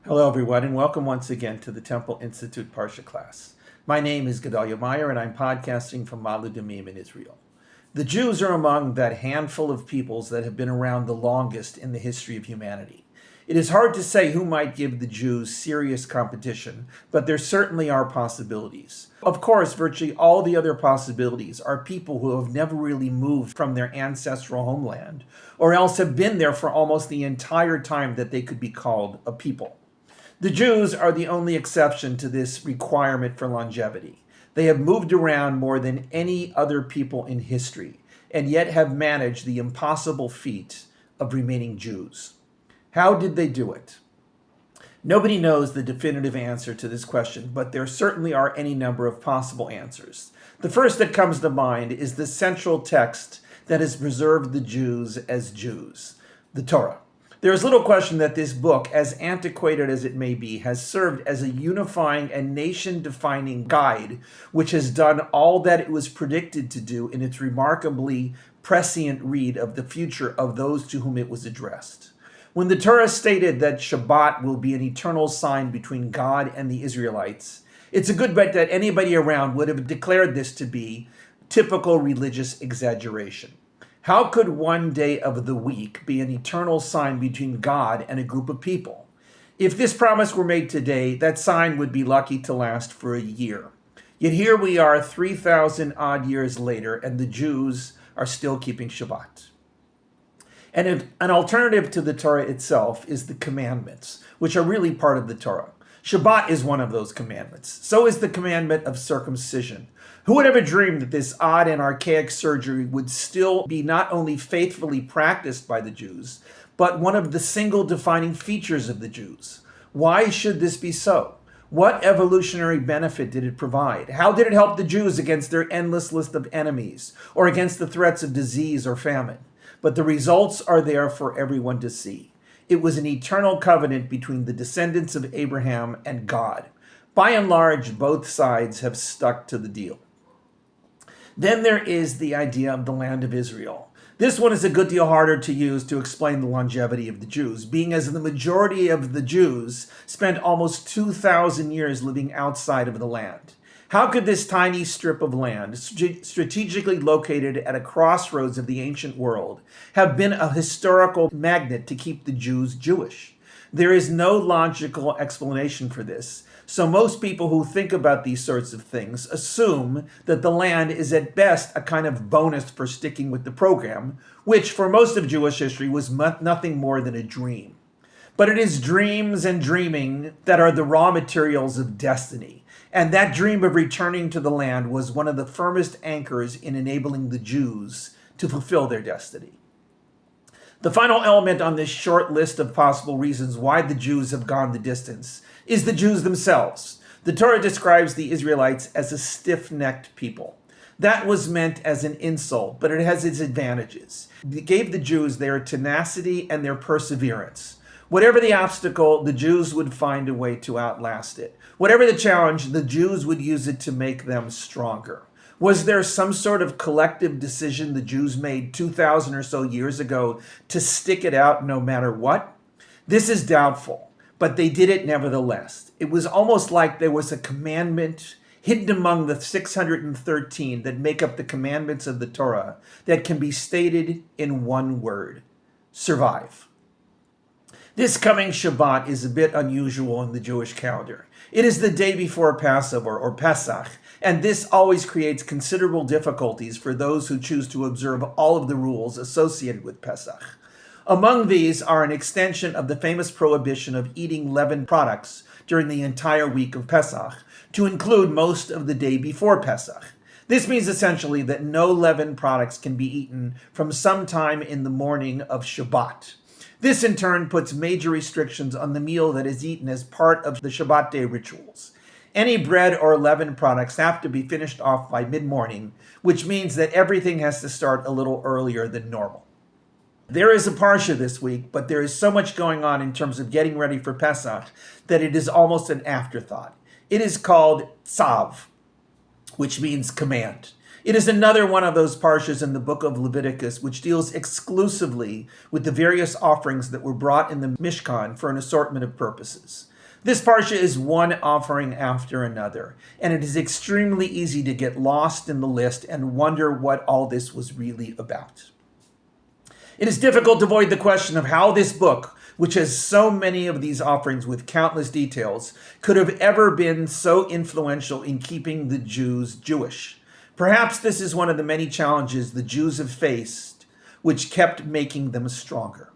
Hello, everyone, and welcome once again to the Temple Institute Parsha class. My name is Gedalia Meyer, and I'm podcasting from Ma'ale Adumim in Israel. The Jews are among that handful of peoples that have been around the longest in the history of humanity. It is hard to say who might give the Jews serious competition, but there certainly are possibilities. Of course, virtually all the other possibilities are people who have never really moved from their ancestral homeland, or else have been there for almost the entire time that they could be called a people. The Jews are the only exception to this requirement for longevity. They have moved around more than any other people in history, and yet have managed the impossible feat of remaining Jews. How did they do it? Nobody knows the definitive answer to this question, but there certainly are any number of possible answers. The first that comes to mind is the central text that has preserved the Jews as Jews, the Torah. There is little question that this book, as antiquated as it may be, has served as a unifying and nation-defining guide, which has done all that it was predicted to do in its remarkably prescient read of the future of those to whom it was addressed. When the Torah stated that Shabbat will be an eternal sign between God and the Israelites, it's a good bet that anybody around would have declared this to be typical religious exaggeration. How could one day of the week be an eternal sign between God and a group of people? If this promise were made today, that sign would be lucky to last for a year. Yet here we are 3,000 odd years later, and the Jews are still keeping Shabbat. And an alternative to the Torah itself is the commandments, which are really part of the Torah. Shabbat is one of those commandments. So is the commandment of circumcision. Who would ever dream that this odd and archaic surgery would still be not only faithfully practiced by the Jews, but one of the single defining features of the Jews? Why should this be so? What evolutionary benefit did it provide? How did it help the Jews against their endless list of enemies, or against the threats of disease or famine? But the results are there for everyone to see. It was an eternal covenant between the descendants of Abraham and God. By and large, both sides have stuck to the deal. Then there is the idea of the land of Israel. This one is a good deal harder to use to explain the longevity of the Jews, being as the majority of the Jews spent almost 2,000 years living outside of the land. How could this tiny strip of land, strategically located at a crossroads of the ancient world, have been a historical magnet to keep the Jews Jewish? There is no logical explanation for this, so most people who think about these sorts of things assume that the land is at best a kind of bonus for sticking with the program, which for most of Jewish history was nothing more than a dream. But it is dreams and dreaming that are the raw materials of destiny. And that dream of returning to the land was one of the firmest anchors in enabling the Jews to fulfill their destiny. The final element on this short list of possible reasons why the Jews have gone the distance is the Jews themselves. The Torah describes the Israelites as a stiff-necked people. That was meant as an insult, but it has its advantages. It gave the Jews their tenacity and their perseverance. Whatever the obstacle, the Jews would find a way to outlast it. Whatever the challenge, the Jews would use it to make them stronger. Was there some sort of collective decision the Jews made 2,000 or so years ago to stick it out no matter what? This is doubtful, but they did it nevertheless. It was almost like there was a commandment hidden among the 613 that make up the commandments of the Torah that can be stated in one word: survive. This coming Shabbat is a bit unusual in the Jewish calendar. It is the day before Passover, or Pesach, and this always creates considerable difficulties for those who choose to observe all of the rules associated with Pesach. Among these are an extension of the famous prohibition of eating leavened products during the entire week of Pesach to include most of the day before Pesach. This means essentially that no leavened products can be eaten from sometime in the morning of Shabbat. This in turn puts major restrictions on the meal that is eaten as part of the Shabbat day rituals. Any bread or leavened products have to be finished off by mid-morning, which means that everything has to start a little earlier than normal. There is a Parsha this week, but there is so much going on in terms of getting ready for Pesach that it is almost an afterthought. It is called Tzav, which means command. It is another one of those parshas in the book of Leviticus which deals exclusively with the various offerings that were brought in the Mishkan for an assortment of purposes. This parsha is one offering after another, and it is extremely easy to get lost in the list and wonder what all this was really about. It is difficult to avoid the question of how this book, which has so many of these offerings with countless details, could have ever been so influential in keeping the Jews Jewish. Perhaps this is one of the many challenges the Jews have faced, which kept making them stronger.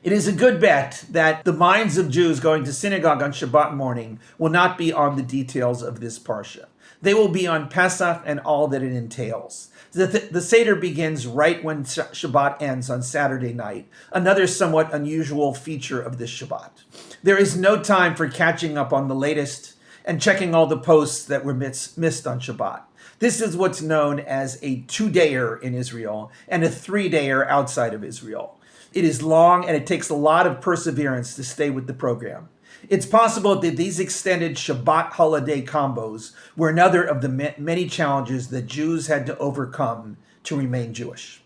It is a good bet that the minds of Jews going to synagogue on Shabbat morning will not be on the details of this parsha. They will be on Pesach and all that it entails. The Seder begins right when Shabbat ends on Saturday night, another somewhat unusual feature of this Shabbat. There is no time for catching up on the latest and checking all the posts that were missed on Shabbat. This is what's known as a 2-dayer in Israel and a 3-dayer outside of Israel. It is long and it takes a lot of perseverance to stay with the program. It's possible that these extended Shabbat holiday combos were another of the many challenges that Jews had to overcome to remain Jewish.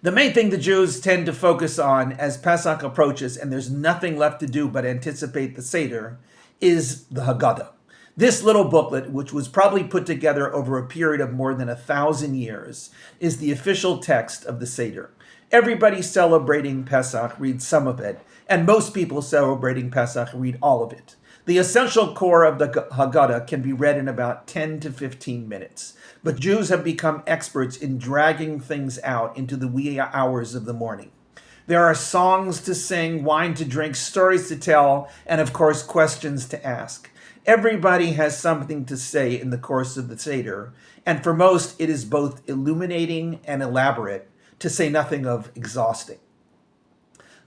The main thing the Jews tend to focus on as Pesach approaches and there's nothing left to do but anticipate the Seder is the Haggadah. This little booklet, which was probably put together over a period of more than 1,000 years, is the official text of the Seder. Everybody celebrating Pesach reads some of it, and most people celebrating Pesach read all of it. The essential core of the Haggadah can be read in about 10 to 15 minutes, but Jews have become experts in dragging things out into the wee hours of the morning. There are songs to sing, wine to drink, stories to tell, and of course, questions to ask. Everybody has something to say in the course of the Seder, and for most, it is both illuminating and elaborate, to say nothing of exhausting.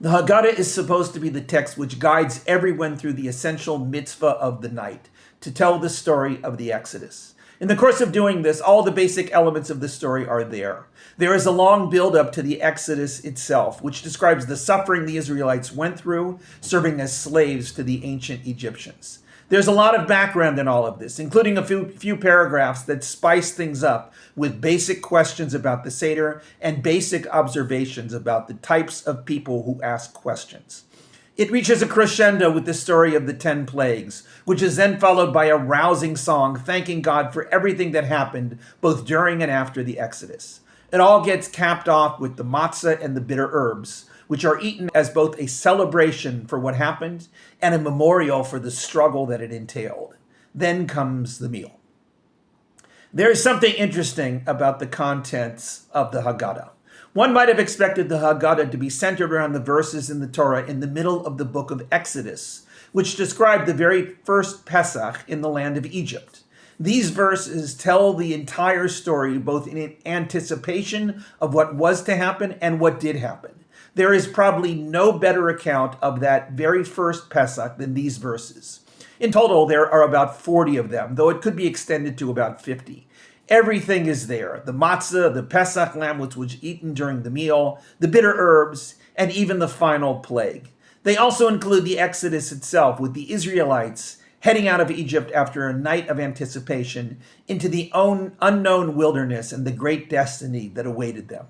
The Haggadah is supposed to be the text which guides everyone through the essential mitzvah of the night, to tell the story of the Exodus. In the course of doing this, all the basic elements of the story are there. There is a long build-up to the Exodus itself, which describes the suffering the Israelites went through, serving as slaves to the ancient Egyptians. There's a lot of background in all of this, including a few paragraphs that spice things up with basic questions about the Seder and basic observations about the types of people who ask questions. It reaches a crescendo with the story of the 10 plagues, which is then followed by a rousing song thanking God for everything that happened both during and after the Exodus. It all gets capped off with the matzah and the bitter herbs, which are eaten as both a celebration for what happened and a memorial for the struggle that it entailed. Then comes the meal. There is something interesting about the contents of the Haggadah. One might have expected the Haggadah to be centered around the verses in the Torah in the middle of the book of Exodus, which describe the very first Pesach in the land of Egypt. These verses tell the entire story both in anticipation of what was to happen and what did happen. There is probably no better account of that very first Pesach than these verses. In total, there are about 40 of them, though it could be extended to about 50. Everything is there. The matzah, the Pesach lamb, which was eaten during the meal, the bitter herbs, and even the final plague. They also include the Exodus itself, with the Israelites heading out of Egypt after a night of anticipation into the unknown wilderness and the great destiny that awaited them.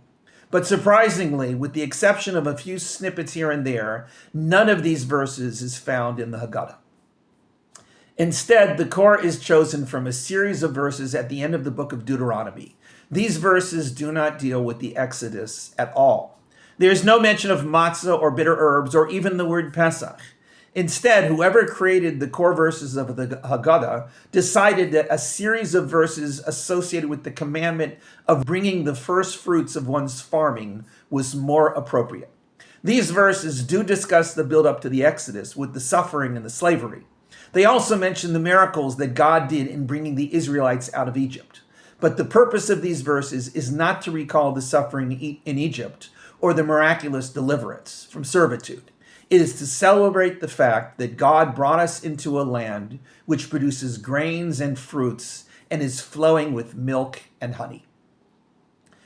But surprisingly, with the exception of a few snippets here and there, none of these verses is found in the Haggadah. Instead, the core is chosen from a series of verses at the end of the book of Deuteronomy. These verses do not deal with the Exodus at all. There is no mention of matzah or bitter herbs or even the word Pesach. Instead, whoever created the core verses of the Haggadah decided that a series of verses associated with the commandment of bringing the first fruits of one's farming was more appropriate. These verses do discuss the build-up to the Exodus with the suffering and the slavery. They also mention the miracles that God did in bringing the Israelites out of Egypt. But the purpose of these verses is not to recall the suffering in Egypt or the miraculous deliverance from servitude. It is to celebrate the fact that God brought us into a land which produces grains and fruits and is flowing with milk and honey.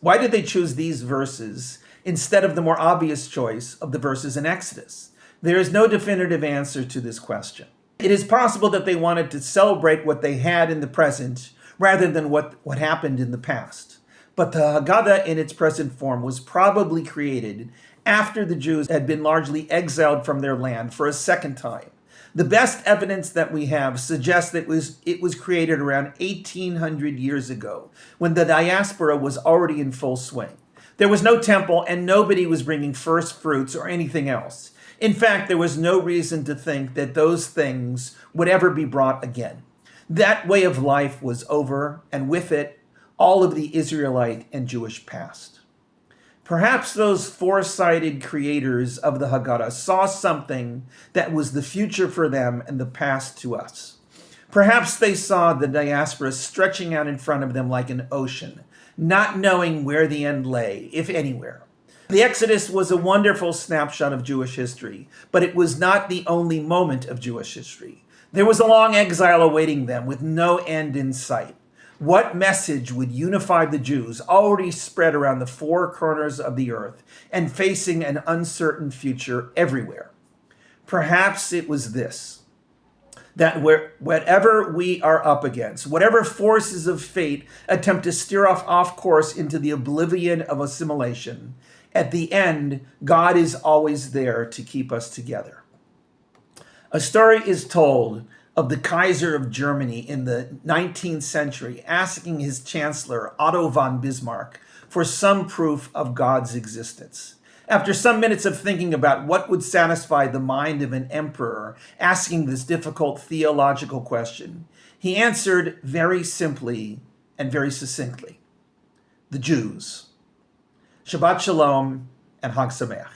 Why did they choose these verses instead of the more obvious choice of the verses in Exodus? There is no definitive answer to this question. It is possible that they wanted to celebrate what they had in the present rather than what happened in the past. But the Haggadah in its present form was probably created after the Jews had been largely exiled from their land for a second time. The best evidence that we have suggests that it was created around 1800 years ago, when the diaspora was already in full swing. There was no temple and nobody was bringing first fruits or anything else. In fact, there was no reason to think that those things would ever be brought again. That way of life was over, and with it, all of the Israelite and Jewish past. Perhaps those foresighted creators of the Haggadah saw something that was the future for them and the past to us. Perhaps they saw the diaspora stretching out in front of them like an ocean, not knowing where the end lay, if anywhere. The Exodus was a wonderful snapshot of Jewish history, but it was not the only moment of Jewish history. There was a long exile awaiting them with no end in sight. What message would unify the Jews already spread around the four corners of the earth and facing an uncertain future everywhere? Perhaps it was this, that whatever we are up against, whatever forces of fate attempt to steer off course into the oblivion of assimilation, at the end, God is always there to keep us together. A story is told of the Kaiser of Germany in the 19th century asking his chancellor, Otto von Bismarck, for some proof of God's existence. After some minutes of thinking about what would satisfy the mind of an emperor asking this difficult theological question, he answered very simply and very succinctly: the Jews. Shabbat Shalom and Hag Sameach.